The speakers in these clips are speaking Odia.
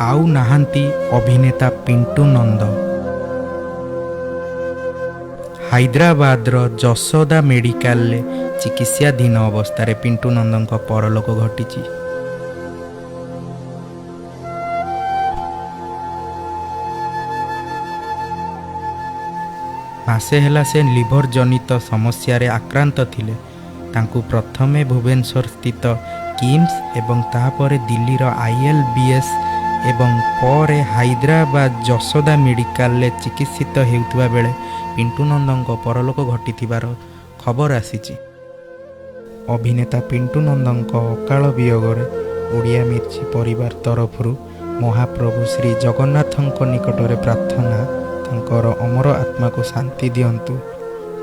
ଆଉ ନାହାନ୍ତି ଅଭିନେତା ପିଣ୍ଟୁ ନନ୍ଦ। ହାଇଦ୍ରାବାଦର ଯଶୋଦା ମେଡିକାଲରେ ଚିକିତ୍ସାଧୀନ ଅବସ୍ଥାରେ ପିଣ୍ଟୁ ନନ୍ଦଙ୍କ ପରଲୋକ ଘଟିଛି। ମାସେ ହେଲା ସେ ଲିଭର ଜନିତ ସମସ୍ୟାରେ ଆକ୍ରାନ୍ତ ଥିଲେ। ତାଙ୍କୁ ପ୍ରଥମେ ଭୁବନେଶ୍ୱର ସ୍ଥିତ କିମ୍ସ ଏବଂ ତାପରେ ଦିଲ୍ଲୀର ILBS ଏବଂ ପରେ ହାଇଦ୍ରାବାଦ ଯଶୋଦା ମେଡିକାଲରେ ଚିକିତ୍ସିତ ହେଉଥିବା ବେଳେ ପିଣ୍ଟୁ ନନ୍ଦଙ୍କ ପରଲୋକ ଘଟିଥିବାର ଖବର ଆସିଛି। ଅଭିନେତା ପିଣ୍ଟୁ ନନ୍ଦଙ୍କ ଅକାଳ ବିୟୋଗରେ ଓଡ଼ିଆ ମିର୍ଚି ପରିବାର ତରଫରୁ ମହାପ୍ରଭୁ ଶ୍ରୀ ଜଗନ୍ନାଥଙ୍କ ନିକଟରେ ପ୍ରାର୍ଥନା ତାଙ୍କର ଅମର ଆତ୍ମାକୁ ଶାନ୍ତି ଦିଅନ୍ତୁ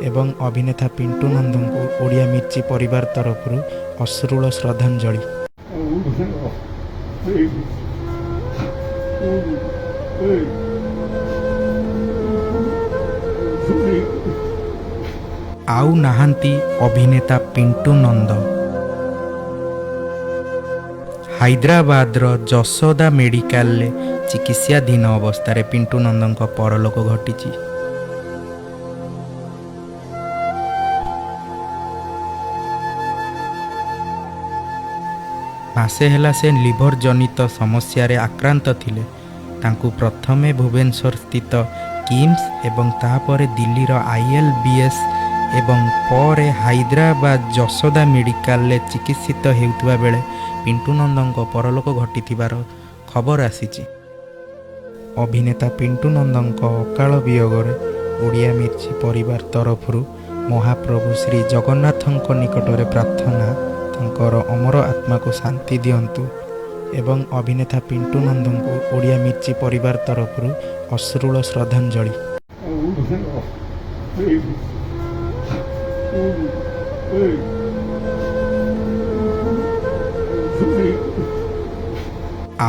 ଏବଂ ଅଭିନେତା ପିଣ୍ଟୁ ନନ୍ଦଙ୍କୁ ଓଡ଼ିଆ ମିର୍ଚି ପରିବାର ତରଫରୁ ଅଶ୍ରୁଳ ଶ୍ରଦ୍ଧାଞ୍ଜଳି। ଆଉ ନାହାନ୍ତି ଅଭିନେତା ପିଣ୍ଟୁ ନନ୍ଦ। ହାଇଦ୍ରାବାଦର ଯଶୋଦା ମେଡିକାଲରେ ଚିକିତ୍ସାଧୀନ ଅବସ୍ଥାରେ ପିଣ୍ଟୁ ନନ୍ଦଙ୍କ ପରଲୋକ ଘଟିଛି। ମାସେ ହେଲା ସେ ଲିଭର ଜନିତ ସମସ୍ୟାରେ ଆକ୍ରାନ୍ତ ଥିଲେ। ତାଙ୍କୁ ପ୍ରଥମେ ଭୁବନେଶ୍ୱର ସ୍ଥିତ କିମ୍ସ ଏବଂ ତାପରେ ଦିଲ୍ଲୀର ILBS ଏବଂ ପରେ ହାଇଦ୍ରାବାଦ ଯଶୋଦା ମେଡିକାଲରେ ଚିକିତ୍ସିତ ହେଉଥିବା ବେଳେ ପିଣ୍ଟୁ ନନ୍ଦଙ୍କ ପରଲୋକ ଘଟିଥିବାର ଖବର ଆସିଛି। ଅଭିନେତା ପିଣ୍ଟୁ ନନ୍ଦଙ୍କ ଅକାଳ ବିୟୋଗରେ ଓଡ଼ିଆ ମିର୍ଚି ପରିବାର ତରଫରୁ ମହାପ୍ରଭୁ ଶ୍ରୀ ଜଗନ୍ନାଥଙ୍କ ନିକଟରେ ପ୍ରାର୍ଥନା ତାଙ୍କର ଅମର ଆତ୍ମାକୁ ଶାନ୍ତି ଦିଅନ୍ତୁ ଏବଂ ଅଭିନେତା ପିଣ୍ଟୁ ନନ୍ଦଙ୍କୁ ଓଡ଼ିଆ ମିର୍ଚି ପରିବାର ତରଫରୁ ଅଶ୍ରୁଳ ଶ୍ରଦ୍ଧାଞ୍ଜଳି।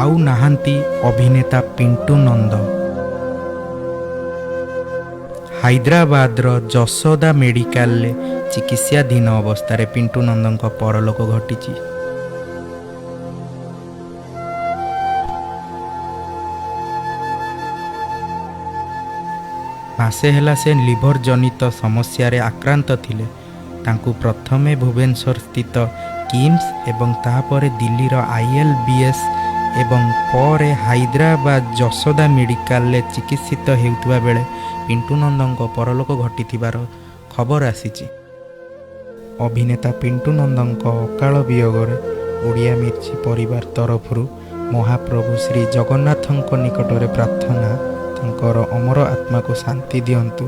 ଆଉ ନାହାନ୍ତି ଅଭିନେତା ପିଣ୍ଟୁ ନନ୍ଦ। ହାଇଦ୍ରାବାଦର ଯଶୋଦା ମେଡିକାଲରେ ଚିକିତ୍ସାଧୀନ ଅବସ୍ଥାରେ ପିଣ୍ଟୁ ନନ୍ଦଙ୍କ ପରଲୋକ ଘଟିଛି। ମାସେ ହେଲା ସେ ଲିଭର ଜନିତ ସମସ୍ୟାରେ ଆକ୍ରାନ୍ତ ଥିଲେ। ତାଙ୍କୁ ପ୍ରଥମେ ଭୁବନେଶ୍ୱର ସ୍ଥିତ କିମ୍ସ ଏବଂ ତାପରେ ଦିଲ୍ଲୀର ILBS ଏବଂ ପରେ ହାଇଦ୍ରାବାଦ ଯଶୋଦା ମେଡିକାଲରେ ଚିକିତ୍ସିତ ହେଉଥିବା ବେଳେ ପିଣ୍ଟୁ ନନ୍ଦଙ୍କ ପରଲୋକ ଘଟିଥିବାର ଖବର ଆସିଛି। ଅଭିନେତା ପିଣ୍ଟୁ ନନ୍ଦଙ୍କ ଅକାଳ ବିୟୋଗରେ ଓଡ଼ିଆ ମିର୍ଚି ପରିବାର ତରଫରୁ ମହାପ୍ରଭୁ ଶ୍ରୀ ଜଗନ୍ନାଥଙ୍କ ନିକଟରେ ପ୍ରାର୍ଥନା ତାଙ୍କର ଅମର ଆତ୍ମାକୁ ଶାନ୍ତି ଦିଅନ୍ତୁ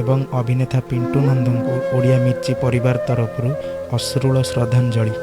ଏବଂ ଅଭିନେତା ପିଣ୍ଟୁ ନନ୍ଦଙ୍କୁ ଓଡ଼ିଆ ମିର୍ଚି ପରିବାର ତରଫରୁ ଅଶ୍ରୁଳ ଶ୍ରଦ୍ଧାଞ୍ଜଳି।